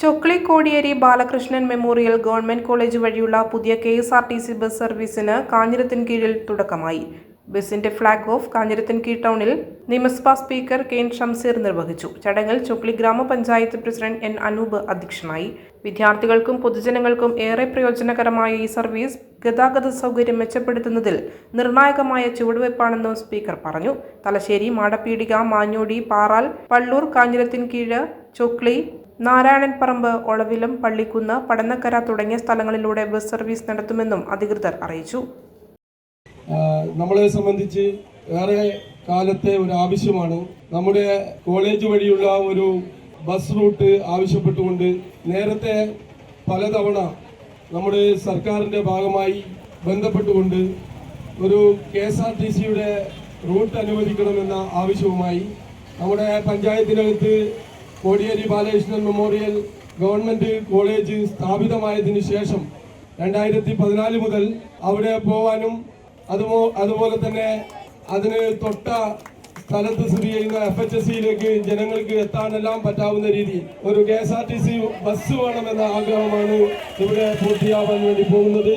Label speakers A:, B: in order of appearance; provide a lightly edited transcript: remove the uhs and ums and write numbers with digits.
A: Chokli Kodiyeri Balakrishnan memorial government college വഴിയുള്ള പുതിയ KSRTC bus സർവീസിന് കാഞ്ഞിരത്തിൻകീഴിൽ തുടക്കമായി. ബസിന്റെ ഫ്ളാഗ് ഓഫ് കാഞ്ഞിരത്തിൻകീഴ് ടൗണിൽ നിയമസഭാ സ്പീക്കർ KN ഷംസീർ നിർവഹിച്ചു. ചടങ്ങിൽ ചൊക്ലി ഗ്രാമപഞ്ചായത്ത് പ്രസിഡന്റ് N അനൂപ് അധ്യക്ഷനായി. വിദ്യാർത്ഥികൾക്കും പൊതുജനങ്ങൾക്കും ഏറെ പ്രയോജനകരമായ ഈ സർവീസ് ഗതാഗത സൗകര്യം മെച്ചപ്പെടുത്തുന്നതിൽ നിർണായകമായ ചുവടുവയ്പ്പാണെന്നും സ്പീക്കർ പറഞ്ഞു. തലശ്ശേരി, മാടപ്പീടിക, മാഞ്ഞോടി, പാറാൽ, പള്ളൂർ, കാഞ്ഞിരത്തിൻകീഴ്, ചൊക്ലി, നാരായണൻപറമ്പ്, ഒളവിലം, പള്ളിക്കുന്ന്, പടന്നക്കര തുടങ്ങിയ സ്ഥലങ്ങളിലൂടെ ബസ് സർവീസ് നടത്തുമെന്നും അധികൃതർ അറിയിച്ചു.
B: നമ്മളെ സംബന്ധിച്ച് ഏറെ കാലത്തെ ഒരു ആവശ്യമാണ് നമ്മുടെ കോളേജ് വഴിയുള്ള ഒരു ബസ് റൂട്ട് ആവശ്യപ്പെട്ടുകൊണ്ട് നേരത്തെ പലതവണ നമ്മുടെ സർക്കാരിൻ്റെ ഭാഗമായി ബന്ധപ്പെട്ടുകൊണ്ട് ഒരു KSRTCയുടെ റൂട്ട് അനുവദിക്കണമെന്ന ആവശ്യവുമായി നമ്മുടെ പഞ്ചായത്തിനകത്ത് Kodiyeri Balakrishnan memorial government college സ്ഥാപിതമായതിനു ശേഷം 2014 മുതൽ അവിടെ പോവാനും അതുപോലെ തന്നെ അതിന് തൊട്ട സ്ഥലത്ത് സ്ഥിതി ചെയ്യുന്ന FHSയിലേക്ക് ജനങ്ങൾക്ക് എത്താനെല്ലാം പറ്റാവുന്ന രീതിയിൽ ഒരു KSRTC ബസ് വേണമെന്ന ആഗ്രഹമാണ് ഇവിടെ പൂർത്തിയാവാൻ വേണ്ടി പോകുന്നത്.